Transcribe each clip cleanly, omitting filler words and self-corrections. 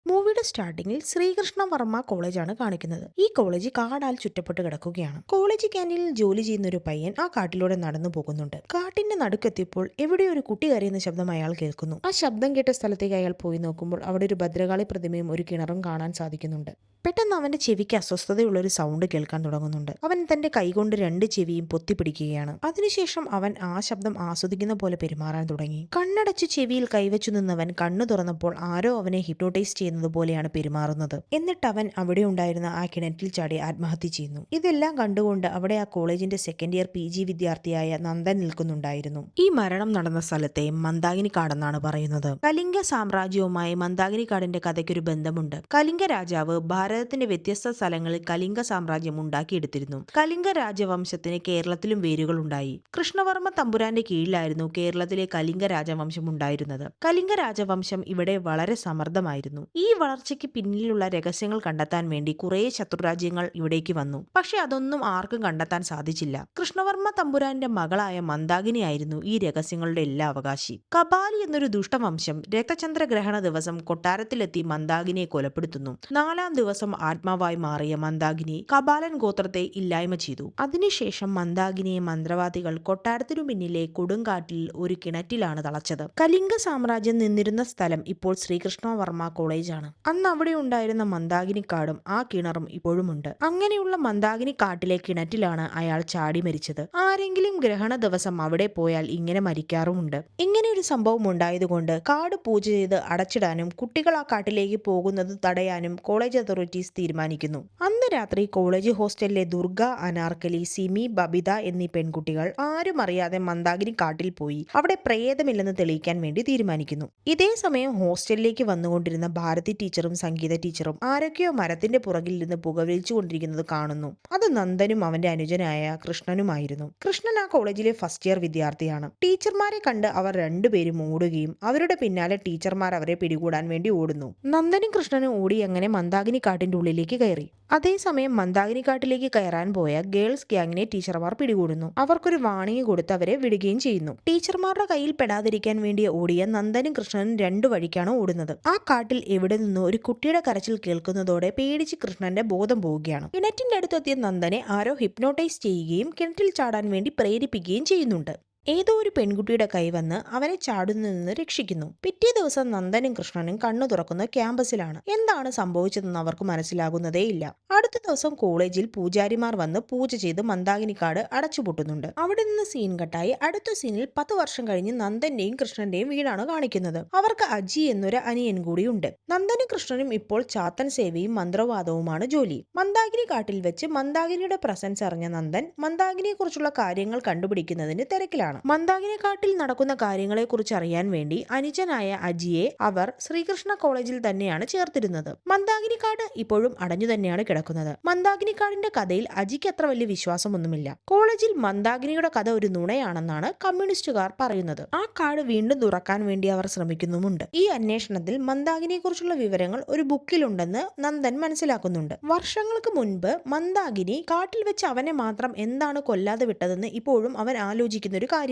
മൂവിയുടെ സ്റ്റാർട്ടിങ്ങിൽ ശ്രീകൃഷ്ണ വർമ്മ കോളേജാണ് കാണിക്കുന്നത്. ഈ കോളേജ് കാടാൽ ചുറ്റപ്പെട്ട് കിടക്കുകയാണ്. കോളേജ് ക്യാൻറ്റീനിൽ ജോലി ചെയ്യുന്ന ഒരു പയ്യൻ ആ കാട്ടിലൂടെ നടന്നു പോകുന്നുണ്ട്. കാട്ടിന്റെ നടുക്കെത്തിയപ്പോൾ എവിടെ ഒരു കുട്ടി കരയുന്ന ശബ്ദം അയാൾ കേൾക്കുന്നു. ആ ശബ്ദം കേട്ട സ്ഥലത്തേക്ക് അയാൾ പോയി നോക്കുമ്പോൾ അവിടെ ഒരു ഭദ്രകാളി പ്രതിമയും ഒരു കിണറും കാണാൻ സാധിക്കുന്നുണ്ട്. പെട്ടെന്ന് അവന്റെ ചെവിക്ക് അസ്വസ്ഥതയുള്ള ഒരു സൗണ്ട് കേൾക്കാൻ തുടങ്ങുന്നുണ്ട്. അവൻ തന്റെ കൈകൊണ്ട് രണ്ട് ചെവിയും പൊത്തിപ്പിടിക്കുകയാണ്. അതിനുശേഷം അവൻ ആ ശബ്ദം ആസ്വദിക്കുന്ന പോലെ പെരുമാറാൻ തുടങ്ങി. കണ്ണടച്ച് ചെവിയിൽ കൈവച്ചു നിന്നവൻ കണ്ണു തുറന്നപ്പോൾ ആരോ അവനെ ഹിപ്നോട്ടൈസ് ചെയ്യുന്നത് പോലെയാണ് പെരുമാറുന്നത്. എന്നിട്ട് അവൻ അവിടെ ഉണ്ടായിരുന്ന ആ കിണറ്റിൽ ചാടി ആത്മഹത്യ ചെയ്യുന്നു. ഇതെല്ലാം കണ്ടുകൊണ്ട് അവിടെ ആ കോളേജിന്റെ സെക്കൻഡ് ഇയർ PG വിദ്യാർത്ഥിയായ നന്ദൻ നിൽക്കുന്നുണ്ടായിരുന്നു. ഈ മരണം നടന്ന സ്ഥലത്തെ മന്ദാകിനി കാടെന്നാണ് പറയുന്നത്. കലിംഗ സാമ്രാജ്യവുമായി മന്ദാകിനി കാടിന്റെ കഥയ്ക്കൊരു ബന്ധമുണ്ട്. കലിംഗ രാജാവ് ഭാരതത്തിന്റെ വ്യത്യസ്ത സ്ഥലങ്ങളിൽ കലിംഗ സാമ്രാജ്യം ഉണ്ടാക്കിയെടുത്തിരുന്നു. കലിംഗ രാജവംശത്തിന് കേരളത്തിലും വേരുകളുണ്ടായി. കൃഷ്ണവർമ്മ തമ്പുരാന്റെ കീഴിലായിരുന്നു കേരളത്തിലെ കലിംഗ രാജവംശം ഉണ്ടായിരുന്നത്. കലിംഗ രാജവംശം ഇവിടെ വളരെ സമൃദ്ധമായിരുന്നു. ഈ വളർച്ചയ്ക്ക് പിന്നിലുള്ള രഹസ്യങ്ങൾ കണ്ടെത്താൻ വേണ്ടി കുറെ ശത്രുരാജ്യങ്ങൾ ഇവിടേക്ക് വന്നു. പക്ഷെ അതൊന്നും ആർക്കും കണ്ടെത്താൻ സാധിച്ചില്ല. കൃഷ്ണവർമ്മ തമ്പുരാന്റെ മകളായ മന്ദാകിനിയായിരുന്നു ഈ രഹസ്യങ്ങളുടെ എല്ലാ അവകാശി. കപാലി എന്നൊരു ദുഷ്ടവംശം രക്തചന്ദ്രഗ്രഹണ ദിവസം കൊട്ടാരത്തിലെത്തി മന്ദാകിനിയെ കൊലപ്പെടുത്തുന്നു. 4-ാം ദിവസം ആത്മാവായി മാറിയ മന്ദാകിനി കപാലൻ ഗോത്രത്തെ ഇല്ലായ്മ ചെയ്തു. അതിനുശേഷം മന്ദാകിനിയെ മന്ത്രവാദികൾ കൊട്ടാരത്തിനു പിന്നിലെ കൊടുങ്കാട്ടിൽ ഒരു കിണറ്റിലാണ് തളച്ചത്. കലിംഗ സാമ്രാജ്യം നിന്നിരുന്ന സ്ഥലം ഇപ്പോൾ ശ്രീകൃഷ്ണവർമ്മ കോളേജാണ്. അന്ന് അവിടെ ഉണ്ടായിരുന്ന മന്ദാകിനി കാടും ആ കിണറും ഇപ്പോഴുമുണ്ട്. അങ്ങനെയുള്ള മന്ദാകിനി കാട്ടിലെ കിണറ്റിലാണ് അയാൾ ചാടി മരിച്ചത്. ആരെങ്കിലും ഗ്രഹണ ദിവസം അവിടെ പോയാൽ ഇങ്ങനെ മരിക്കാറുമുണ്ട്. ഇങ്ങനെ ഒരു സംഭവം ഉണ്ടായതുകൊണ്ട് കാട് പൂജ ചെയ്ത് അടച്ചിടാനും കുട്ടികൾ ആ കാട്ടിലേക്ക് പോകുന്നത് തടയാനും കോളേജ് അതോറിറ്റീസ് തീരുമാനിക്കുന്നു. അന്ന് രാത്രി കോളേജ് ഹോസ്റ്റലിലെ ദുർഗ, അനാർക്കലി, സിമി, ബബിത എന്നീ പെൺകുട്ടികൾ ആരും അറിയാതെ മന്ദാകിനി കാട്ടിൽ പോയി അവിടെ പ്രേതമില്ലെന്ന് തെളിയിക്കാൻ വേണ്ടി തീരുമാനിക്കുന്നു. ഇതേ സമയം ഹോസ്റ്റലിലേക്ക് വന്നുകൊണ്ടിരുന്ന ഭാരതി ടീച്ചറും സംഗീത ടീച്ചറും ആരൊക്കെയോ മരത്തിന്റെ പുറകിൽ നിന്ന് പുകവലിച്ചുകൊണ്ടിരിക്കുന്നത് കാണുന്നു. അത് നന്ദനും അവന്റെ അനുജനായ കൃഷ്ണനുമായിരുന്നു. കൃഷ്ണൻ ആ കോളേജിലെ ഫസ്റ്റ് ഇയർ വിദ്യാർത്ഥിയാണ്. ടീച്ചർമാരെ കണ്ട് അവർ രണ്ടുപേരും ഓടുകയും അവരുടെ പിന്നാലെ ടീച്ചർമാർ അവരെ പിടികൂടാൻ വേണ്ടി ഓടുന്നു. നന്ദനും കൃഷ്ണനും ഓടി അങ്ങനെ മന്ദാകിനി കാട്ടിന്റെ ഉള്ളിലേക്ക് കയറി. അതേസമയം മന്ദാകിനി കാട്ടിലേക്ക് കയറാൻ പോയ ഗേൾസ് ഗ്യാങ്ങിനെ ടീച്ചർമാർ പിടികൂടുന്നു. അവർക്കൊരു വാണിംഗ് കൊടുത്ത് അവരെ വിടുകയും ചെയ്യുന്നു. ടീച്ചർമാരുടെ കയ്യിൽ പെടാതിരിക്കാൻ വേണ്ടി ഓടിയ നന്ദനും കൃഷ്ണനും രണ്ടു വഴിക്കാണ് ഓടുന്നത്. ആ കാട്ടിൽ എവിടെ നിന്നോ ഒരു കുട്ടിയുടെ കരച്ചിൽ കേൾക്കുന്നതോടെ പേടിച്ച് കൃഷ്ണന്റെ ബോധം പോവുകയാണ്. കിണറ്റിന്റെ അടുത്തെത്തിയ നന്ദനെ ആരോ ഹിപ്നോട്ടൈസ് ചെയ്യുകയും കിണറ്റിൽ ചാടാൻ വേണ്ടി പ്രേരിപ്പിക്കുകയും ചെയ്യുന്നുണ്ട്. ഏതോ ഒരു പെൺകുട്ടിയുടെ കൈ വന്ന് അവനെ ചാടുന്നതിൽ നിന്ന് രക്ഷിക്കുന്നു. പിറ്റേ ദിവസം നന്ദനും കൃഷ്ണനും കണ്ണു തുറക്കുന്ന ക്യാമ്പസിലാണ്. എന്താണ് സംഭവിച്ചതെന്ന് അവർക്ക് മനസ്സിലാകുന്നതേയില്ല. അടുത്ത ദിവസം കോളേജിൽ പൂജാരിമാർ വന്ന് പൂജ ചെയ്ത് മന്ദാകിനിക്കാട് അടച്ചുപൂട്ടുന്നുണ്ട്. അവിടെ നിന്ന് സീൻ കട്ടായി അടുത്ത സീനിൽ 10 വർഷം കഴിഞ്ഞ് നന്ദന്റെയും കൃഷ്ണന്റെയും വീടാണ് കാണിക്കുന്നത്. അവർക്ക് അജി എന്നൊരു അനിയൻ കൂടിയുണ്ട്. നന്ദനും കൃഷ്ണനും ഇപ്പോൾ ചാത്തൻ സേവയും മന്ത്രവാദവുമാണ് ജോലി. മന്ദാകിനി കാട്ടിൽ വെച്ച് മന്ദാകിനിയുടെ പ്രസൻസ് അറിഞ്ഞ നന്ദൻ മന്ദാകിനിയെ കുറിച്ചുള്ള കാര്യങ്ങൾ കണ്ടുപിടിക്കുന്നതിന് തിരക്കിലാണ്. മന്ദാകിനി കാട്ടിൽ നടക്കുന്ന കാര്യങ്ങളെ കുറിച്ച് അറിയാൻ വേണ്ടി അനുജനായ അജിയെ അവർ ശ്രീകൃഷ്ണ കോളേജിൽ തന്നെയാണ് ചേർത്തിരുന്നത്. മന്ദാകിനി കാട് ഇപ്പോഴും അടഞ്ഞു തന്നെയാണ് കിടക്കുന്നത്. മന്ദാകിനി കാടിന്റെ കഥയിൽ അജിക്ക് അത്ര വലിയ വിശ്വാസമൊന്നുമില്ല. കോളേജിൽ മന്ദാകിനിയുടെ കഥ ഒരു നുണയാണെന്നാണ് കമ്മ്യൂണിസ്റ്റുകാർ പറയുന്നത്. ആ കാട് വീണ്ടും തുറക്കാൻ വേണ്ടി അവർ ശ്രമിക്കുന്നുമുണ്ട്. ഈ അന്വേഷണത്തിൽ മന്ദാകിനിയെ കുറിച്ചുള്ള വിവരങ്ങൾ ഒരു ബുക്കിലുണ്ടെന്ന് നന്ദൻ മനസ്സിലാക്കുന്നുണ്ട്. വർഷങ്ങൾക്ക് മുൻപ് മന്ദാകിനി കാട്ടിൽ വെച്ച് അവനെ മാത്രം എന്താണ് കൊല്ലാതെ വിട്ടതെന്ന് ഇപ്പോഴും അവൻ ആലോചിക്കുന്ന ഒരു കാര്യമാണ്.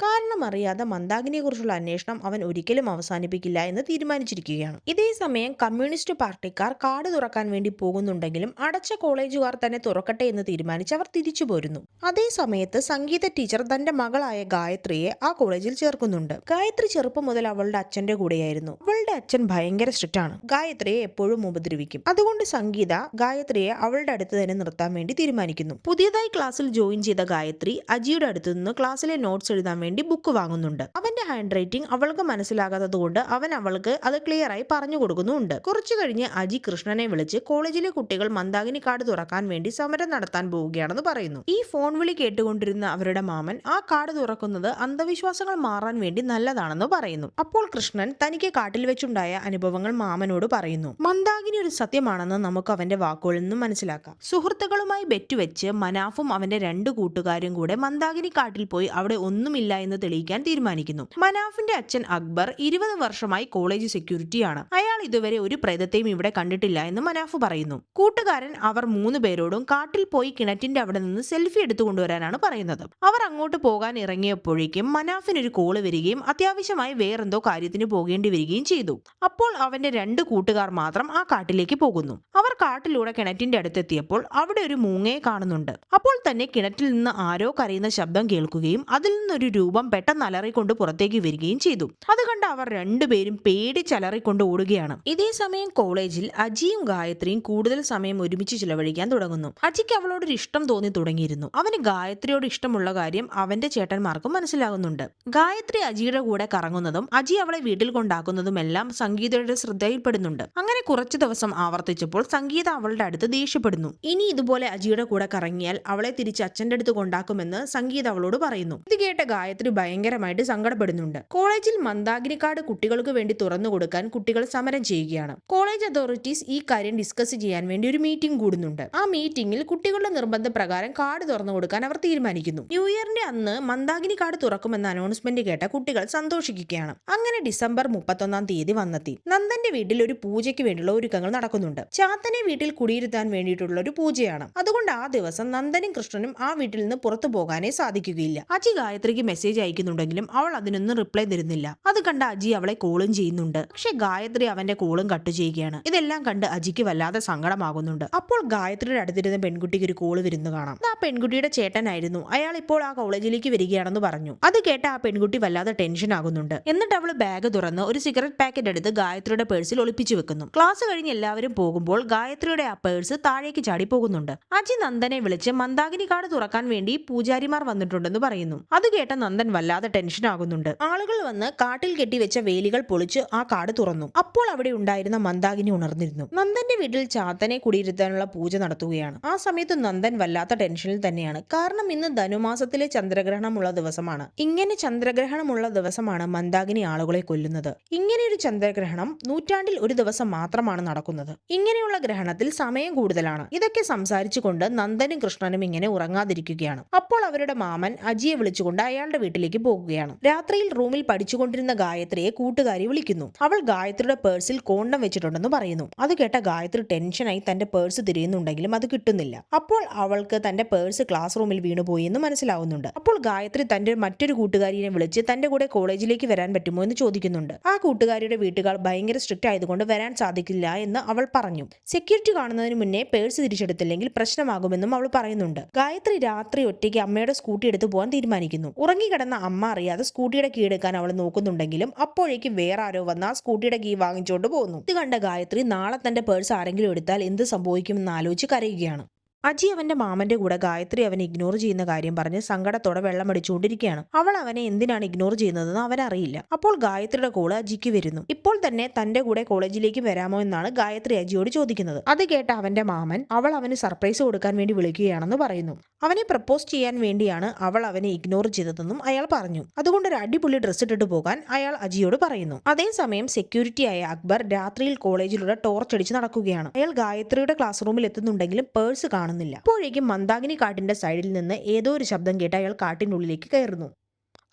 കാരണം അറിയാതെ മന്ദാകിനിയെ കുറിച്ചുള്ള അന്വേഷണം അവൻ ഒരിക്കലും അവസാനിപ്പിക്കില്ല എന്ന് തീരുമാനിച്ചിരിക്കുകയാണ്. ഇതേ സമയം കമ്മ്യൂണിസ്റ്റ് പാർട്ടിക്കാർ കാട് തുറക്കാൻ വേണ്ടി പോകുന്നുണ്ടെങ്കിലും അടച്ച കോളേജുകാർ തന്നെ തുറക്കട്ടെ എന്ന് തീരുമാനിച്ച് അവർ തിരിച്ചു പോരുന്നു. അതേ സമയത്ത് സംഗീത ടീച്ചർ തന്റെ മകളായ ഗായത്രിയെ ആ കോളേജിൽ ചേർക്കുന്നുണ്ട്. ഗായത്രി ചെറുപ്പം മുതൽ അവളുടെ അച്ഛന്റെ കൂടെയായിരുന്നു. അവളുടെ അച്ഛൻ ഭയങ്കര സ്ട്രിക്റ്റ് ആണ്. ഗായത്രിയെ എപ്പോഴും ഉപദ്രവിക്കും. അതുകൊണ്ട് സംഗീത ഗായത്രിയെ അവളുടെ അടുത്ത് തന്നെ നിർത്താൻ വേണ്ടി തീരുമാനിക്കുന്നു. പുതിയതായി ക്ലാസ്സിൽ ജോയിൻ ചെയ്ത ഗായത്രി അജിയുടെ അടുത്ത് നിന്ന് ക്ലാസ്സിലെ നോട്ട്സ് എഴുതാൻ വേണ്ടി ബുക്ക് വാങ്ങുന്നുണ്ട്. അവന്റെ ഹാൻഡ് റൈറ്റിംഗ് അവൾക്ക് മനസ്സിലാകാത്തത് കൊണ്ട് അവൻ അവൾക്ക് അത് ക്ലിയർ ആയി പറഞ്ഞു കൊടുക്കുന്നുണ്ട്. കുറച്ചു കഴിഞ്ഞ് അജി കൃഷ്ണനെ വിളിച്ച് കോളേജിലെ കുട്ടികൾ മന്ദാകിനി കാട് തുറക്കാൻ വേണ്ടി സമരം നടത്താൻ പോവുകയാണെന്ന് പറയുന്നു. ഈ ഫോൺ വിളി കേട്ടുകൊണ്ടിരുന്ന അവരുടെ മാമൻ ആ കാട് തുറക്കുന്നത് അന്ധവിശ്വാസങ്ങൾ മാറാൻ വേണ്ടി നല്ലതാണെന്ന് പറയുന്നു. അപ്പോൾ കൃഷ്ണൻ തനിക്ക് കാട്ടിൽ വെച്ചുണ്ടായ അനുഭവങ്ങൾ മാമനോട് പറയുന്നു. മന്ദാകിനി ഒരു സത്യമാണെന്ന് നമുക്ക് അവന്റെ വാക്കുകളിൽ നിന്നും മനസ്സിലാക്കാം. സുഹൃത്തുക്കളുമായി ബെറ്റ് വെച്ച് മനാഫും അവന്റെ 2 കൂട്ടുകാരും കൂടെ മന്ദാകിനി കാട്ടിൽ പോയി അവിടെ ഒന്നുമില്ല എന്ന് തെളിയിക്കാൻ തീരുമാനിക്കുന്നു. മനാഫിന്റെ അച്ഛൻ അക്ബർ 20 വർഷമായി കോളേജ് സെക്യൂരിറ്റിയാണ്. അയാൾ ഇതുവരെ ഒരു പ്രേതത്തെയും ഇവിടെ കണ്ടിട്ടില്ല എന്ന് മനാഫ് പറയുന്നു. കൂട്ടുകാരൻ അവർ 3 പേരോടും കാട്ടിൽ പോയി കിണറ്റിന്റെ അവിടെ നിന്ന് സെൽഫി എടുത്തു കൊണ്ടുവരാനാണ് പറയുന്നത്. അവർ അങ്ങോട്ട് പോകാൻ ഇറങ്ങിയപ്പോഴേക്കും മനാഫിന് ഒരു കോള് വരികയും അത്യാവശ്യമായി വേറെന്തോ കാര്യത്തിന് പോകേണ്ടി വരികയും ചെയ്തു. അപ്പോൾ അവന്റെ 2 കൂട്ടുകാർ മാത്രം ആ കാട്ടിലേക്ക് പോകുന്നു. അവർ കാട്ടിലൂടെ കിണറ്റിന്റെ അടുത്തെത്തിയപ്പോൾ അവിടെ ഒരു മൂങ്ങയെ കാണുന്നുണ്ട്. അപ്പോൾ തന്നെ കിണറ്റിൽ നിന്ന് ആരോ കരയുന്ന ശബ്ദം കേൾക്കുകയും അതിൽ നിന്നൊരു രൂപം പെട്ടെന്ന് അലറിക്കൊണ്ട് പുറത്തേക്ക് വരികയും ചെയ്തു. അത് കണ്ട് അവർ 2 പേരും പേടിച്ചലറിക്കൊണ്ട് ഓടുകയാണ്. ഇതേ സമയം കോളേജിൽ അജിയും ഗായത്രിയും കൂടുതൽ സമയം ഒരുമിച്ച് ചിലവഴിക്കാൻ തുടങ്ങുന്നു. അജിക്ക് അവളോടൊരു ഇഷ്ടം തോന്നി തുടങ്ങിയിരുന്നു. അവന് ഗായത്രിയോട് ഇഷ്ടമുള്ള കാര്യം അവന്റെ ചേട്ടന്മാർക്കും മനസ്സിലാകുന്നുണ്ട്. ഗായത്രി അജിയുടെ കൂടെ കറങ്ങുന്നതും അജി അവളെ വീട്ടിൽ കൊണ്ടാക്കുന്നതും എല്ലാം സംഗീതയുടെ ശ്രദ്ധയിൽപ്പെടുന്നുണ്ട്. അങ്ങനെ കുറച്ചു ദിവസം ആവർത്തിച്ചപ്പോൾ സംഗീത അവളുടെ അടുത്ത് ദേഷ്യപ്പെടുന്നു. ഇനി ഇതുപോലെ അജിയുടെ കൂടെ കറങ്ങിയാൽ അവളെ തിരിച്ച് അച്ഛന്റെ അടുത്ത് കൊണ്ടാക്കുമെന്ന് സംഗീത അവളോട് പറയുന്നു. ഇത് കേട്ട ഗായത്രി ഭയങ്കരമായിട്ട് സങ്കടപ്പെടുന്നുണ്ട്. കോളേജിൽ മന്ദാകിനി കാർഡ് കുട്ടികൾക്ക് വേണ്ടി തുറന്നു കൊടുക്കാൻ കുട്ടികൾ സമരം ചെയ്യുകയാണ്. കോളേജ് അതോറിറ്റീസ് ഈ കാര്യം ഡിസ്കസ് ചെയ്യാൻ വേണ്ടി ഒരു മീറ്റിംഗ് കൂടുന്നുണ്ട്. ആ മീറ്റിംഗിൽ കുട്ടികളുടെ നിർബന്ധപ്രകാരം കാർഡ് തുറന്നു കൊടുക്കാൻ അവർ തീരുമാനിക്കുന്നു. ന്യൂ ഇയറിന്റെ അന്ന് മന്ദാകിനി കാർഡ് തുറക്കുമെന്ന അനൗൺസ്മെന്റ് കേട്ട കുട്ടികൾ സന്തോഷിക്കുകയാണ്. അങ്ങനെ ഡിസംബർ 31-ാം തീയതി വന്നെത്തി. നന്ദന്റെ വീട്ടിൽ ഒരു പൂജയ്ക്ക് വേണ്ടിയുള്ള ഒരുക്കങ്ങൾ നടക്കുന്നുണ്ട്. ചാത്തനെ വീട്ടിൽ കുടിയിരുത്താൻ വേണ്ടിയിട്ടുള്ള ഒരു പൂജയാണ്. അതുകൊണ്ട് ആ ദിവസം നന്ദനും കൃഷ്ണനും ആ വീട്ടിൽ നിന്ന് പുറത്തു പോകാനേ സാധിക്കുകയില്ല. അജി ഗായത്രിക്ക് മെസ്സേജ് അയക്കുന്നുണ്ടെങ്കിലും അവൾ അതിനൊന്നും റിപ്ലൈ തരുന്നില്ല. അത് കണ്ട അജി അവളെ കോളും ചെയ്യുന്നുണ്ട്. പക്ഷെ ഗായത്രി അവന്റെ കോളും കട്ട് ചെയ്യുകയാണ്. ഇതെല്ലാം കണ്ട് അജിക്ക് വല്ലാതെ സങ്കടമാകുന്നുണ്ട്. അപ്പോൾ ഗായത്രിയുടെ അടുത്തിരുന്ന പെൺകുട്ടിക്ക് ഒരു കോള് വരുന്നു കാണാം. ആ പെൺകുട്ടിയുടെ ചേട്ടനായിരുന്നു. അയാൾ ഇപ്പോൾ ആ കോളേജിലേക്ക് വരികയാണെന്ന് പറഞ്ഞു. അത് കേട്ട ആ പെൺകുട്ടി വല്ലാതെ ടെൻഷൻ ആകുന്നുണ്ട്. എന്നിട്ട് അവള് ബാഗ് തുറന്ന് ഒരു സിഗരറ്റ് പാക്കറ്റ് എടുത്ത് ഗായത്രിയുടെ പേഴ്സിൽ ഒളിപ്പിച്ചു വെക്കുന്നു. ക്ലാസ് കഴിഞ്ഞ് എല്ലാവരും പോകുമ്പോൾ ഗായത്രിയുടെ ആ പേഴ്സ് താഴേക്ക് ചാടി പോകുന്നുണ്ട്. അജി നന്ദനെ വിളിച്ച് മന്ദാകിനി കാർഡ് തുറക്കാൻ വേണ്ടി പൂജാരിമാർ വന്നിട്ടുണ്ടെന്ന് പറയുന്നു. അത് കേട്ട നന്ദൻ വല്ലാതെ ടെൻഷൻ ആകുന്നുണ്ട്. ആളുകൾ വന്ന് കാട്ടിൽ കെട്ടിവെച്ച വേലികൾ പൊളിച്ച് ആ കാർഡ് തുറന്നു. അപ്പോൾ അവിടെ ഉണ്ടായിരുന്ന മന്ദാകിനി ഉണർന്നിരുന്നു. നന്ദന്റെ വീട്ടിൽ ചാത്തനെ കുടിയിരുത്താനുള്ള പൂജ നടത്തുകയാണ്. ആ സമയത്ത് നന്ദൻ വല്ലാത്ത ടെൻഷനിൽ തന്നെയാണ്. കാരണം ഇന്ന് ധനുമാസത്തിലെ ചന്ദ്രഗ്രഹണമുള്ള ദിവസമാണ്. ഇങ്ങനെ ചന്ദ്രഗ്രഹണമുള്ള ദിവസമാണ് മന്ദാകിനി ആളുകളെ കൊല്ലുന്നത്. ഇങ്ങനെയൊരു ചന്ദ്രഗ്രഹണം നൂറ്റാണ്ടിൽ ഒരു ദിവസം മാത്രമാണ് നടക്കുന്നത്. ഇങ്ങനെയുള്ള ഗ്രഹണത്തിൽ സമയം കൂടുതലാണ്. ഇതൊക്കെ സംസാരിച്ചുകൊണ്ട് നന്ദനും കൃഷ്ണനും ഇങ്ങനെ ഉറങ്ങാതിരിക്കുകയാണ്. അപ്പോൾ അവരുടെ മാമൻ അജിയെ വിളിച്ചുകൊണ്ട് അയാളുടെ വീട്ടിലേക്ക് പോകുകയാണ്. രാത്രിയിൽ റൂമിൽ പഠിച്ചുകൊണ്ടിരുന്ന ഗായത്രിയെ കൂട്ടുകാരി വിളിക്കുന്നു. അവൾ ഗായത്രിയുടെ പേഴ്സിൽ കോണ്ടം വെച്ചിട്ടുണ്ടെന്ന് പറയുന്നു. അത് കേട്ട ഗായത്രി ടെൻഷനായി തന്റെ പേഴ്സ് തിരയുന്നുണ്ടെങ്കിലും അത് കിട്ടുന്നില്ല. അപ്പോൾ അവൾക്ക് തന്റെ പേഴ്സ് ക്ലാസ് റൂമിൽ വീണുപോയി എന്ന് മനസ്സിലാവുന്നുണ്ട്. അപ്പോൾ ഗായത്രി തന്റെ മറ്റൊരു കൂട്ടുകാരിയെ വിളിച്ച് തന്റെ കൂടെ കോളേജിലേക്ക് വരാൻ പറ്റുമോ എന്ന് ചോദിക്കുന്നുണ്ട്. ആ കൂട്ടുകാരിയുടെ വീട്ടുകാർ ഭയങ്കര സ്ട്രിക്റ്റ് ആയതുകൊണ്ട് വരാൻ സാധിക്കില്ല എന്ന് അവൾ പറഞ്ഞു. സെക്യൂരിറ്റി കാണുന്നതിന് മുന്നേ പേഴ്സ് തിരിച്ചെടുത്തില്ലെങ്കിൽ പ്രശ്നമാകുമെന്നും അവൾ പറയുന്നുണ്ട്. ഗായത്രി രാത്രി ഒറ്റയ്ക്ക് അമ്മയുടെ സ്കൂട്ടി എടുത്ത് പോകാൻ തീരുമാനിക്കുന്നു. ഉറങ്ങിക്കിടന്ന അമ്മ അറിയാതെ സ്കൂട്ടിയുടെ കീ എടുക്കാൻ അവൾ നോക്കുന്നുണ്ടെങ്കിലും അപ്പോഴേക്കും വേറെ ആരോ വന്ന് ആ സ്കൂട്ടിയുടെ കീ വാങ്ങിച്ചുകൊണ്ട് പോകുന്നു. ഇത് കണ്ട ഗായത്രി നാളെ തന്റെ പേഴ്സ് ആരെങ്കിലും എടുത്താൽ എന്ത് സംഭവിക്കുമെന്ന് ആലോചിച്ച് കരയുകയാണ്. അജി അവന്റെ മാമന്റെ കൂടെ ഗായത്രി അവനെ ഇഗ്നോർ ചെയ്യുന്ന കാര്യം പറഞ്ഞ് സങ്കടത്തോടെ വെള്ളമടിച്ചുകൊണ്ടിരിക്കുകയാണ്. അവൾ അവനെ എന്തിനാണ് ഇഗ്നോർ ചെയ്യുന്നതെന്ന് അവനറിയില്ല. അപ്പോൾ ഗായത്രിയുടെ കോള് അജിക്ക് വരുന്നു. ഇപ്പോൾ തന്നെ തന്റെ കൂടെ കോളേജിലേക്ക് വരാമോ എന്നാണ് ഗായത്രി അജിയോട് ചോദിക്കുന്നത്. അത് കേട്ട അവന്റെ മാമൻ അവൾ അവന് സർപ്രൈസ് കൊടുക്കാൻ വേണ്ടി വിളിക്കുകയാണെന്ന് പറയുന്നു. അവനെ പ്രപ്പോസ് ചെയ്യാൻ വേണ്ടിയാണ് അവൾ അവനെ ഇഗ്നോർ ചെയ്തതെന്നും അയാൾ പറഞ്ഞു. അതുകൊണ്ട് ഒരു അടിപൊളി ഡ്രസ് ഇട്ടിട്ട് പോകാൻ അയാൾ അജിയോട് പറയുന്നു. അതേസമയം സെക്യൂരിറ്റിയായ അക്ബർ രാത്രിയിൽ കോളേജിലൂടെ ടോർച്ച് അടിച്ച് നടക്കുകയാണ്. അയാൾ ഗായത്രിയുടെ ക്ലാസ് റൂമിൽ എത്തുന്നുണ്ടെങ്കിലും പേഴ്സ് കാണുന്നില്ല. അപ്പോഴേക്കും മന്ദാകിനി കാട്ടിന്റെ സൈഡിൽ നിന്ന് ഏതോ ഒരു ശബ്ദം കേട്ട് അയാൾ കാട്ടിനുള്ളിലേക്ക് കയറുന്നു.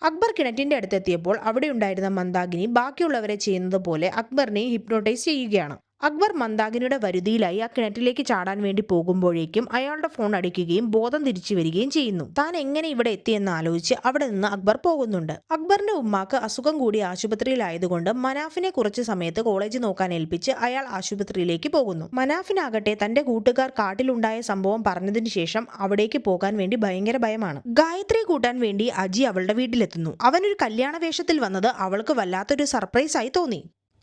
അക്ബർ കിണറ്റിന്റെ അടുത്തെത്തിയപ്പോൾ അവിടെ ഉണ്ടായിരുന്ന മന്ദാകിനി ബാക്കിയുള്ളവരെ ചെയ്യുന്നത് പോലെ അക്ബറിനെ ഹിപ്നോട്ടൈസ് ചെയ്യുകയാണ്. അക്ബർ മന്ദാകിനിയുടെ വരുതിയിലായി ആ കിണറ്റിലേക്ക് ചാടാൻ വേണ്ടി പോകുമ്പോഴേക്കും അയാളുടെ ഫോൺ അടിക്കുകയും ബോധം തിരിച്ചു വരികയും ചെയ്യുന്നു. താൻ എങ്ങനെ ഇവിടെ എത്തിയെന്ന് ആലോചിച്ച് അവിടെ നിന്ന് അക്ബർ പോകുന്നുണ്ട്. അക്ബറിന്റെ ഉമ്മാക്ക് അസുഖം കൂടി ആശുപത്രിയിലായതുകൊണ്ട് മനാഫിനെ കുറച്ച് സമയത്ത് കോളേജ് നോക്കാൻ ഏൽപ്പിച്ച് അയാൾ ആശുപത്രിയിലേക്ക് പോകുന്നു. മനാഫിനാകട്ടെ തന്റെ കൂട്ടുകാർ കാട്ടിലുണ്ടായ സംഭവം പറഞ്ഞതിന് ശേഷം അവിടേക്ക് പോകാൻ വേണ്ടി ഭയങ്കര ഭയമാണ്. ഗായത്രിയെ കൂട്ടാൻ വേണ്ടി അജി അവളുടെ വീട്ടിലെത്തുന്നു. അവനൊരു കല്യാണ വേഷത്തിൽ വന്നത് അവൾക്ക് വല്ലാത്തൊരു സർപ്രൈസ് ആയി തോന്നി.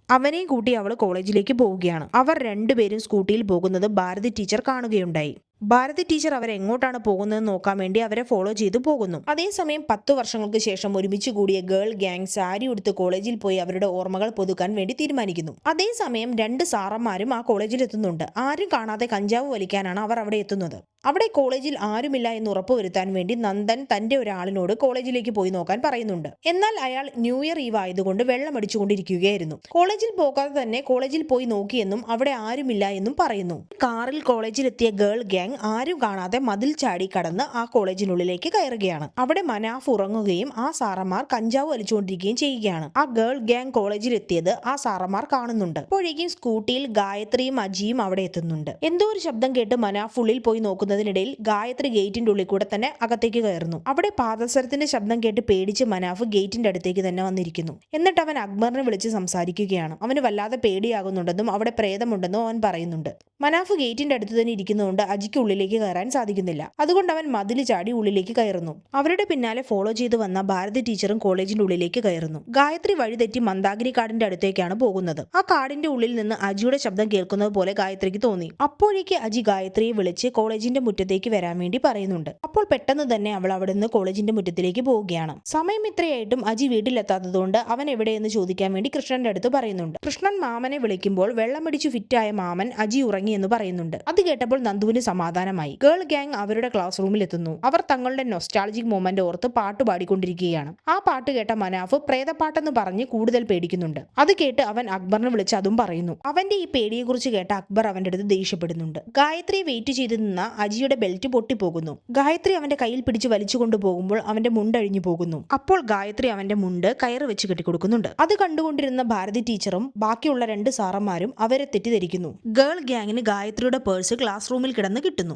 അവനെയും കൂട്ടി അവൾ കോളേജിലേക്ക് പോവുകയാണ്. അവർ 2 പേരും സ്കൂട്ടിയിൽ പോകുന്നത് ഭാരതി ടീച്ചർ കാണുകയുണ്ടായി. ഭാരതി ടീച്ചർ അവരെങ്ങോട്ടാണ് പോകുന്നതെന്ന് നോക്കാൻ വേണ്ടി അവരെ ഫോളോ ചെയ്തു പോകുന്നു. അതേസമയം 10 വർഷങ്ങൾക്ക് ശേഷം ഒരുമിച്ച് കൂടിയ ഗേൾ ഗ്യാങ് സാരി ഉടുത്ത് കോളേജിൽ പോയി അവരുടെ ഓർമ്മകൾ പുതുക്കാൻ വേണ്ടി തീരുമാനിക്കുന്നു. അതേസമയം 2 സാറന്മാരും ആ കോളേജിൽ എത്തുന്നുണ്ട്. ആരും കാണാതെ കഞ്ചാവ് വലിക്കാനാണ് അവർ അവിടെ എത്തുന്നത്. അവിടെ കോളേജിൽ ആരുമില്ല എന്ന് ഉറപ്പുവരുത്താൻ വേണ്ടി നന്ദൻ തന്റെ ഒരാളിനോട് കോളേജിലേക്ക് പോയി നോക്കാൻ പറയുന്നുണ്ട്. എന്നാൽ അയാൾ ന്യൂ ഇയർ ഈവ് ആയതുകൊണ്ട് വെള്ളമടിച്ചുകൊണ്ടിരിക്കുകയായിരുന്നു. കോളേജിൽ പോകാതെ തന്നെ കോളേജിൽ പോയി നോക്കിയെന്നും അവിടെ ആരുമില്ല എന്നും പറയുന്നു. കാറിൽ കോളേജിലെത്തിയ ഗേൾ ഗ്യാങ് ആരും കാണാതെ മതിൽ ചാടി കടന്ന് ആ കോളേജിനുള്ളിലേക്ക് കയറുകയാണ്. അവിടെ മനാഫ് ഉറങ്ങുകയും ആ സാറന്മാർ കഞ്ചാവ് വലിച്ചുകൊണ്ടിരിക്കുകയും ചെയ്യുകയാണ്. ആ ഗേൾ ഗ്യാങ് കോളേജിലെത്തിയത് ആ സാറന്മാർ കാണുന്നുണ്ട്. അപ്പോഴേക്കും സ്കൂട്ടിയിൽ ഗായത്രിയും അജിയും അവിടെ എത്തുന്നുണ്ട്. എന്തോ ഒരു ശബ്ദം കേട്ട് മനാഫ് ഉള്ളിൽ പോയി നോക്കുന്നതിനിടയിൽ ഗായത്രി ഗേറ്റിന്റെ ഉള്ളിൽ കൂടെ തന്നെ അകത്തേക്ക് കയറുന്നു. അവിടെ പാദസരത്തിന്റെ ശബ്ദം കേട്ട് പേടിച്ച് മനാഫ് ഗേറ്റിന്റെ അടുത്തേക്ക് തന്നെ വന്നിരിക്കുന്നു. എന്നിട്ട് അവൻ അക്ബറിനെ വിളിച്ച് സംസാരിക്കുകയാണ്. അവന് വല്ലാതെ പേടിയാകുന്നുണ്ടെന്നും അവിടെ പ്രേതമുണ്ടെന്നും അവൻ പറയുന്നുണ്ട്. മനാഫ് ഗേറ്റിന്റെ അടുത്ത് തന്നെ ഇരിക്കുന്നതുകൊണ്ട് അജിക്ക് ഉള്ളിലേക്ക് കയറാൻ സാധിക്കുന്നില്ല. അതുകൊണ്ട് അവൻ മതിൽ ചാടി ഉള്ളിലേക്ക് കയറുന്നു. അവരുടെ പിന്നാലെ ഫോളോ ചെയ്ത് വന്ന ഭാരതി ടീച്ചറും കോളേജിന്റെ ഉള്ളിലേക്ക് കയറുന്നു. ഗായത്രി വഴിതെറ്റി മന്ദാകിനി കാടിന്റെ അടുത്തേക്കാണ് പോകുന്നത്. ആ കാടിന്റെ ഉള്ളിൽ നിന്ന് അജിയുടെ ശബ്ദം കേൾക്കുന്നത് പോലെ ഗായത്രിക്ക് തോന്നി. അപ്പോഴേക്ക് അജി ഗായത്രിയെ വിളിച്ച് കോളേജിന്റെ മുറ്റത്തേക്ക് വരാൻ വേണ്ടി പറയുന്നുണ്ട്. അപ്പോൾ പെട്ടെന്ന് തന്നെ അവൾ അവിടെ നിന്ന് കോളേജിന്റെ മുറ്റത്തിലേക്ക് പോവുകയാണ്. സമയം ഇത്രയായിട്ടും അജി വീട്ടിലെത്താത്തതുകൊണ്ട് അവൻ എവിടെയെന്ന് ചോദിക്കാൻ വേണ്ടി കൃഷ്ണന്റെ അടുത്ത് പറയുന്നുണ്ട്. കൃഷ്ണൻ മാമനെ വിളിക്കുമ്പോൾ വെള്ളമടിച്ചു ഫിറ്റായ മാമൻ അജി ഉറങ്ങി എന്ന് പറയുന്നുണ്ട്. അത് കേട്ടപ്പോൾ നന്ദുവിന് സമാധാനമായി. ഗേൾ ഗ്യാങ് അവരുടെ ക്ലാസ് റൂമിൽ എത്തുന്നു. അവർ തങ്ങളുടെ നൊസ്റ്റാൾജിക് മൊമെന്റ് ഓർത്ത് പാട്ട് പാടിക്കൊണ്ടിരിക്കുകയാണ്. ആ പാട്ട് കേട്ട മനാഫ് പ്രേതപ്പാട്ടെന്ന് പറഞ്ഞ് കൂടുതൽ പേടിക്കുന്നുണ്ട്. അത് കേട്ട് അവൻ അക്ബറിനെ വിളിച്ച് അതും പറയുന്നു. അവന്റെ ഈ പേടിയെക്കുറിച്ച് കേട്ട അക്ബർ അവന്റെ അടുത്ത് ദേഷ്യപ്പെടുന്നുണ്ട്. ഗായത്രിയെ വെയിറ്റ് ചെയ്ത് നിന്ന അജിയുടെ ബെൽറ്റ് പൊട്ടിപ്പോകുന്നു. ഗായത്രി അവന്റെ കയ്യിൽ പിടിച്ച് വലിച്ചു കൊണ്ടുപോകുമ്പോൾ അവന്റെ മുണ്ട് അഴിഞ്ഞു പോകുന്നു. അപ്പോൾ ഗായത്രി അവന്റെ മുണ്ട് കയറ് വെച്ച് കെട്ടിക്കൊടുക്കുന്നുണ്ട്. അത് കണ്ടുകൊണ്ടിരുന്ന ഭാരതി ടീച്ചറും ബാക്കിയുള്ള 2 സാറന്മാരും അവരെ തെറ്റിദ്ധരിക്കുന്നു. ഗേൾ ഗ്യാങ്ങിന് ഗായത്രിയുടെ പേഴ്സ് ക്ലാസ് റൂമിൽ കിടന്ന് കിട്ടുന്നു.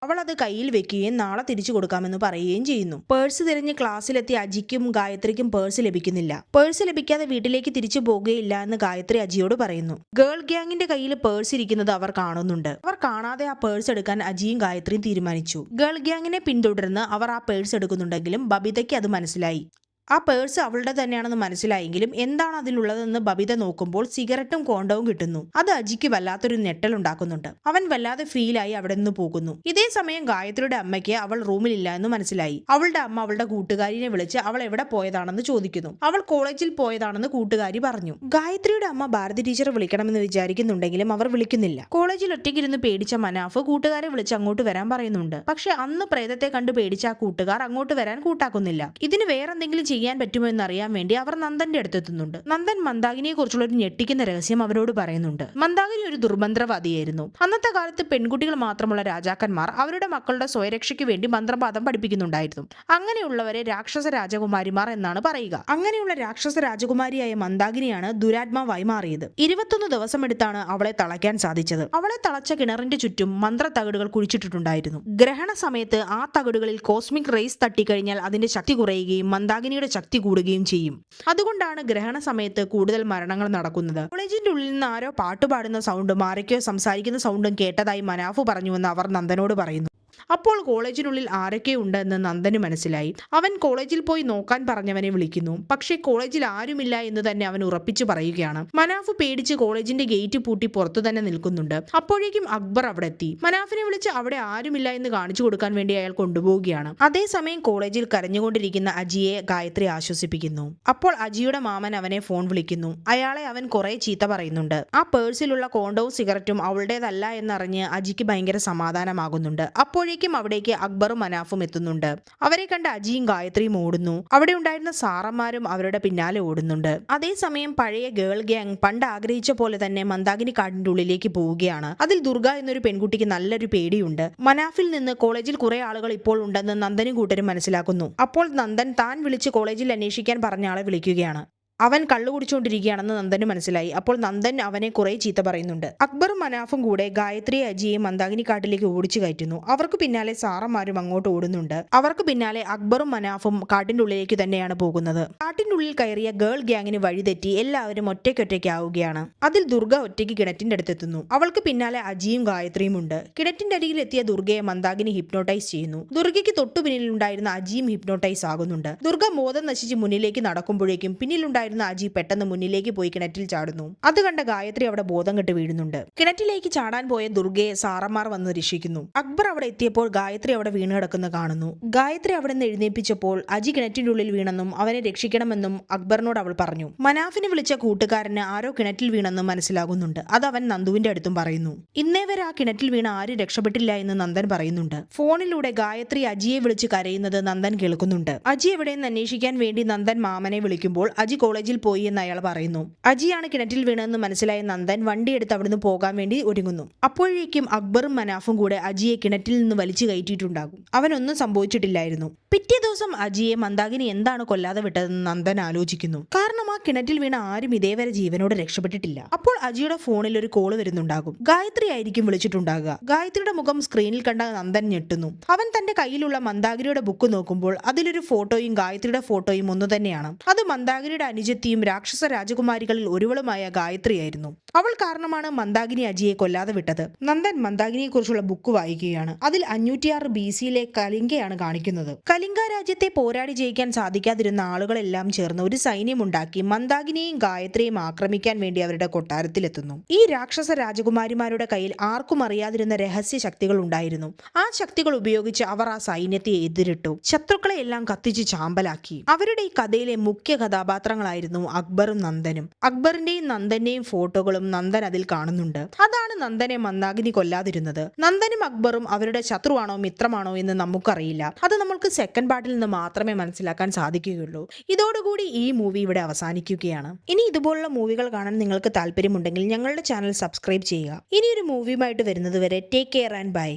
അവൾ അത് കയ്യിൽ വെക്കുകയും നാളെ തിരിച്ചു കൊടുക്കാമെന്ന് പറയുകയും ചെയ്യുന്നു. പേഴ്സ് തിരഞ്ഞ് ക്ലാസ്സിലെത്തിയ അജിക്കും ഗായത്രിക്കും പേഴ്സ് ലഭിക്കുന്നില്ല. പേഴ്സ് ലഭിക്കാതെ വീട്ടിലേക്ക് തിരിച്ചു പോകുകയില്ല എന്ന് ഗായത്രി അജിയോട് പറയുന്നു. ഗേൾ ഗ്യാങ്ങിന്റെ കയ്യിൽ പേഴ്സ് ഇരിക്കുന്നത് അവർ കാണുന്നുണ്ട്. അവർ കാണാതെ ആ പേഴ്സ് എടുക്കാൻ അജിയും ഗായത്രിയും തീരുമാനിച്ചു. ഗേൾ ഗ്യാങ്ങിനെ പിന്തുടർന്ന് അവർ ആ പേഴ്സ് എടുക്കുന്നുണ്ടെങ്കിലും ബബിതയ്ക്ക് അത് മനസ്സിലായി. ആ പേഴ്സ് അവളുടെ തന്നെയാണെന്ന് മനസ്സിലായെങ്കിലും എന്താണ് അതിലുള്ളതെന്ന് ബബിത നോക്കുമ്പോൾ സിഗരറ്റും കോണ്ടവും കിട്ടുന്നു. അത് അജിക്ക് വല്ലാത്തൊരു ഞെട്ടലുണ്ടാക്കുന്നുണ്ട്. അവൻ വല്ലാതെ ഫീലായി അവിടെ നിന്ന് പോകുന്നു. ഇതേ സമയം ഗായത്രിയുടെ അമ്മയ്ക്ക് അവൾ റൂമിലില്ല എന്ന് മനസ്സിലായി. അവളുടെ അമ്മ അവളുടെ കൂട്ടുകാരിനെ വിളിച്ച് അവൾ എവിടെ പോയതാണെന്ന് ചോദിക്കുന്നു. അവൾ കോളേജിൽ പോയതാണെന്ന് കൂട്ടുകാരി പറഞ്ഞു. ഗായത്രിയുടെ അമ്മ ഭാരതി ടീച്ചറെ വിളിക്കണമെന്ന് വിചാരിക്കുന്നുണ്ടെങ്കിലും അവർ വിളിക്കുന്നില്ല. കോളേജിൽ ഒറ്റയ്ക്കിരുന്ന് പേടിച്ച മനാഫ് കൂട്ടുകാരെ വിളിച്ച് അങ്ങോട്ട് വരാൻ പറയുന്നുണ്ട്. പക്ഷെ അന്ന് പ്രേതത്തെ കണ്ട് പേടിച്ച ആ കൂട്ടുകാർ അങ്ങോട്ട് വരാൻ കൂട്ടാക്കുന്നില്ല. ഇതിന് വേറെന്തെങ്കിലും ചെയ്യാൻ പറ്റുമോ എന്നറിയാൻ വേണ്ടി അവർ നന്ദന്റെ അടുത്തെത്തുന്നുണ്ട്. നന്ദൻ മന്ദാകിനിയെ കുറിച്ചുള്ള ഒരു ഞെട്ടിക്കുന്ന രഹസ്യം അവരോട് പറയുന്നുണ്ട്. മന്ദാകിനി ഒരു ദുർമന്ത്രവാദിയായിരുന്നു. അന്നത്തെ കാലത്ത് പെൺകുട്ടികൾ മാത്രമുള്ള രാജാക്കന്മാർ അവരുടെ മക്കളുടെ സ്വയരക്ഷയ്ക്ക് വേണ്ടി മന്ത്രവാദം പഠിപ്പിക്കുന്നുണ്ടായിരുന്നു. അങ്ങനെയുള്ളവരെ രാക്ഷസ രാജകുമാരിമാർ എന്നാണ് പറയുക. അങ്ങനെയുള്ള രാക്ഷസ രാജകുമാരിയായ മന്ദാകിനിയാണ് ദുരാത്മാവായി മാറിയത്. 21 ദിവസമെടുത്താണ് അവളെ തളയ്ക്കാൻ സാധിച്ചത്. അവളെ തളച്ച കിണറിന്റെ ചുറ്റും മന്ത്ര തകിടുകൾ കുഴിച്ചിട്ടിട്ടുണ്ടായിരുന്നു. ഗ്രഹണ സമയത്ത് ആ തകിടുകളിൽ കോസ്മിക് റേസ് തട്ടിക്കഴിഞ്ഞാൽ അതിന്റെ ശക്തി കുറയുകയും മന്ദാകിനിയുടെ ശക്തി കൂടുകയും ചെയ്യും. അതുകൊണ്ടാണ് ഗ്രഹണ സമയത്ത് കൂടുതൽ മരണങ്ങൾ നടക്കുന്നത്. കോളേജിന്റെ ഉള്ളിൽ നിന്ന് ആരോ പാട്ടുപാടുന്ന സൗണ്ടും ആരൊക്കെയോ സംസാരിക്കുന്ന സൗണ്ടും കേട്ടതായി മനാഫ് പറഞ്ഞുവെന്ന് അവർ നന്ദനോട് പറയുന്നു. അപ്പോൾ കോളേജിനുള്ളിൽ ആരൊക്കെ ഉണ്ടെന്ന് നന്ദന് മനസ്സിലായി. അവൻ കോളേജിൽ പോയി നോക്കാൻ പറഞ്ഞവനെ വിളിക്കുന്നു. പക്ഷേ കോളേജിൽ ആരുമില്ല എന്ന് തന്നെ അവൻ ഉറപ്പിച്ചു പറയുകയാണ്. മനാഫ് പേടിച്ച് കോളേജിന്റെ ഗേറ്റ് പൂട്ടി പുറത്തു തന്നെ നിൽക്കുന്നുണ്ട്. അപ്പോഴേക്കും അക്ബർ അവിടെ എത്തി. മനാഫിനെ വിളിച്ച് അവിടെ ആരുമില്ല എന്ന് കാണിച്ചു കൊടുക്കാൻ വേണ്ടി അയാൾ കൊണ്ടുപോവുകയാണ്. അതേസമയം കോളേജിൽ കരഞ്ഞുകൊണ്ടിരിക്കുന്ന അജിയെ ഗായത്രി ആശ്വസിപ്പിക്കുന്നു. അപ്പോൾ അജിയുടെ മാമൻ അവനെ ഫോൺ വിളിക്കുന്നു. അയാളെ അവൻ കുറെ ചീത്ത പറയുന്നുണ്ട്. ആ പേഴ്സിലുള്ള കോണ്ടവും സിഗരറ്റും അവളുടേതല്ല എന്നറിഞ്ഞ് അജിക്ക് ഭയങ്കര സമാധാനമാകുന്നുണ്ട്. അപ്പോഴേക്കും അവിടേക്ക് അക്ബറും മനാഫും എത്തുന്നുണ്ട്. അവരെ കണ്ട് അജിയും ഗായത്രിയും ഓടുന്നു. അവിടെ ഉണ്ടായിരുന്ന സാറന്മാരും അവരുടെ പിന്നാലെ ഓടുന്നുണ്ട്. അതേസമയം പഴയ ഗേൾ ഗ്യാങ് പണ്ട് ആഗ്രഹിച്ച പോലെ തന്നെ മന്ദാകിനി കാടിന്റെ ഉള്ളിലേക്ക് പോവുകയാണ്. അതിൽ ദുർഗ എന്നൊരു പെൺകുട്ടിക്ക് നല്ലൊരു പേടിയുണ്ട്. മനാഫിൽ നിന്ന് കോളേജിൽ കുറെ ആളുകൾ ഇപ്പോൾ ഉണ്ടെന്ന് നന്ദനും കൂട്ടരും മനസ്സിലാക്കുന്നു. അപ്പോൾ നന്ദൻ താൻ വിളിച്ച് കോളേജിൽ അന്വേഷിക്കാൻ പറഞ്ഞ ആളെ വിളിക്കുകയാണ്. അവൻ കള്ളു കുടിച്ചുകൊണ്ടിരിക്കുകയാണെന്ന് നന്ദന് മനസ്സിലായി. അപ്പോൾ നന്ദൻ അവനെ കുറെ ചീത്ത പറയുന്നുണ്ട്. അക്ബറും മനാഫും കൂടെ ഗായത്രിയെ അജിയെ മന്ദാകിനി കാട്ടിലേക്ക് ഓടിച്ചു കയറ്റുന്നു. അവർക്ക് പിന്നാലെ സാറന്മാരും അങ്ങോട്ട് ഓടുന്നുണ്ട്. അവർക്ക് പിന്നാലെ അക്ബറും മനാഫും കാട്ടിന്റെ ഉള്ളിലേക്ക് തന്നെയാണ് പോകുന്നത്. കാട്ടിന്റെ ഉള്ളിൽ കയറിയ ഗേൾ ഗ്യാങ്ങിന് വഴിതെറ്റി എല്ലാവരും ഒറ്റയ്ക്കൊറ്റയ്ക്കാവുകയാണ്. അതിൽ ദുർഗ ഒറ്റയ്ക്ക് കിണറ്റിന്റെ അടുത്തെത്തുന്നു. അവൾക്ക് പിന്നാലെ അജിയും ഗായത്രിയും ഉണ്ട്. കിണറ്റിന്റെ അരികിൽ എത്തിയ ദുർഗയെ മന്ദാകിനി ഹിപ്നോട്ടൈസ് ചെയ്യുന്നു. ദുർഗയ്ക്ക് തൊട്ടു പിന്നിലുണ്ടായിരുന്ന അജിയും ഹിപ്നോട്ടൈസ് ആകുന്നുണ്ട്. ദുർഗ ബോധം നശിച്ച് മുന്നിലേക്ക് നടക്കുമ്പോഴേക്കും പിന്നിലുണ്ടായിരുന്ന നിൽപ്പുണ്ടായിരുന്ന അജി പെട്ടെന്ന് മുന്നിലേക്ക് പോയി കിണറ്റിൽ ചാടുന്നു. അത് കണ്ട ഗായത്രി അവിടെ ബോധം കെട്ട് വീഴുന്നുണ്ട്. കിണറ്റിലേക്ക് ചാടാൻ പോയ ദുർഗയെ സാറന്മാർ വന്ന് രക്ഷിക്കുന്നു. അക്ബർ അവിടെ എത്തിയപ്പോൾ ഗായത്രി അവിടെ വീണ് കിടക്കുന്ന കാണുന്നു. ഗായത്രി അവിടെ നിന്ന് എഴുന്നേൽപ്പിച്ചപ്പോൾ അജി കിണറ്റിന്റെ ഉള്ളിൽ വീണെന്നും അവനെ രക്ഷിക്കണമെന്നും അക്ബറിനോട് അവൾ പറഞ്ഞു. മനാഫിനെ വിളിച്ച കൂട്ടുകാരന് ആരോ കിണറ്റിൽ വീണെന്നും മനസ്സിലാകുന്നുണ്ട്. അത് അവൻ നന്ദുവിന്റെ അടുത്തും പറയുന്നു. ഇന്നേ വരെ ആ കിണറ്റിൽ വീണ ആരും രക്ഷപ്പെട്ടില്ല എന്ന് നന്ദൻ പറയുന്നുണ്ട്. ഫോണിലൂടെ ഗായത്രി അജിയെ വിളിച്ച് കരയുന്നത് നന്ദൻ കേൾക്കുന്നുണ്ട്. അജി എവിടെയെന്ന് അന്വേഷിക്കാൻ വേണ്ടി നന്ദൻ മാമനെ വിളിക്കുമ്പോൾ അജി കോളേജിൽ പോയി എന്ന് അയാൾ പറയുന്നു. അജിയാണ് കിണറ്റിൽ വീണെന്ന് മനസ്സിലായ നന്ദൻ വണ്ടിയെടുത്ത് അവിടുന്ന് പോകാൻ വേണ്ടി ഒരുങ്ങുന്നു. അപ്പോഴേക്കും അക്ബറും മനാഫും കൂടെ അജിയെ കിണറ്റിൽ നിന്ന് വലിച്ചു കയറ്റിയിട്ടുണ്ടാകും. അവനൊന്നും സംഭവിച്ചിട്ടില്ലായിരുന്നു. പിറ്റേ ദിവസം അജിയെ മന്ദാകിനി എന്താണ് കൊല്ലാതെ വിട്ടതെന്ന് നന്ദൻ ആലോചിക്കുന്നു. കാരണം ആ കിണറ്റിൽ വീണ ആരും ഇതേവരെ ജീവനോട് രക്ഷപ്പെട്ടിട്ടില്ല. അപ്പോൾ അജിയുടെ ഫോണിൽ ഒരു കോള് വരുന്നുണ്ടാകും. ഗായത്രി ആയിരിക്കും വിളിച്ചിട്ടുണ്ടാകുക. ഗായത്രിയുടെ മുഖം സ്ക്രീനിൽ കണ്ട നന്ദൻ ഞെട്ടുന്നു. അവൻ തന്റെ കയ്യിലുള്ള മന്ദാകിനിയുടെ ബുക്ക് നോക്കുമ്പോൾ അതിലൊരു ഫോട്ടോയും ഗായത്രിയുടെ ഫോട്ടോയും ഒന്നു തന്നെയാണ്. അത് മന്ദാകിനിയുടെ അനുജത്തിയും രാക്ഷസ രാജകുമാരികളിൽ ഒരുവളുമായ ഗായത്രിയായിരുന്നു. അവൾ കാരണമാണ് മന്ദാകിനി അജിയെ കൊല്ലാതെ വിട്ടത്. നന്ദൻ മന്ദാകിനിയെ കുറിച്ചുള്ള ബുക്ക് വായിക്കുകയാണ്. അതിൽ 506 BC-യിലെ കലിംഗയാണ് കാണിക്കുന്നത്. കലിംഗ രാജ്യത്തെ പോരാടി ജയിക്കാൻ സാധിക്കാതിരുന്ന ആളുകളെല്ലാം ചേർന്ന് ഒരു സൈന്യമുണ്ടാക്കി മന്ദാകിനിയെയും ഗായത്രിയെയും ആക്രമിക്കാൻ വേണ്ടി അവരുടെ കൊട്ടാരത്തിലെത്തുന്നു. ഈ രാക്ഷസ രാജകുമാരിമാരുടെ കയ്യിൽ ആർക്കും അറിയാതിരുന്ന രഹസ്യ ശക്തികൾ ഉണ്ടായിരുന്നു. ആ ശക്തികൾ ഉപയോഗിച്ച് അവർ ആ സൈന്യത്തെ എതിരിട്ടു. ശത്രുക്കളെ എല്ലാം കത്തിച്ച് ചാമ്പലാക്കി. അവരുടെ ഈ കഥയിലെ മുഖ്യ കഥാപാത്രങ്ങളായിരുന്നു അക്ബറും നന്ദനും. അക്ബറിന്റെയും നന്ദന്റെയും ഫോട്ടോകളും നന്ദൻ അതിൽ കാണുന്നുണ്ട്. അതാണ് നന്ദനെ മന്ദാകിനി കൊല്ലാതിരുന്നത്. നന്ദനും അക്ബറും അവരുടെ ശത്രുവാണോ മിത്രമാണോ എന്ന് നമുക്കറിയില്ല. അത് നമ്മൾക്ക് സെക്കൻഡ് പാർട്ടിൽ നിന്ന് മാത്രമേ മനസ്സിലാക്കാൻ സാധിക്കുകയുള്ളൂ. ഇതോടുകൂടി ഈ മൂവി ഇവിടെ അവസാനിക്കുകയാണ്. ഇനി ഇതുപോലുള്ള മൂവികൾ കാണാൻ നിങ്ങൾക്ക് താല്പര്യമുണ്ടെങ്കിൽ ഞങ്ങളുടെ ചാനൽ സബ്സ്ക്രൈബ് ചെയ്യുക. ഇനിയൊരു മൂവിയുമായിട്ട് വരുന്നത് വരെ ടേക്ക് കെയർ ആൻഡ് ബൈ.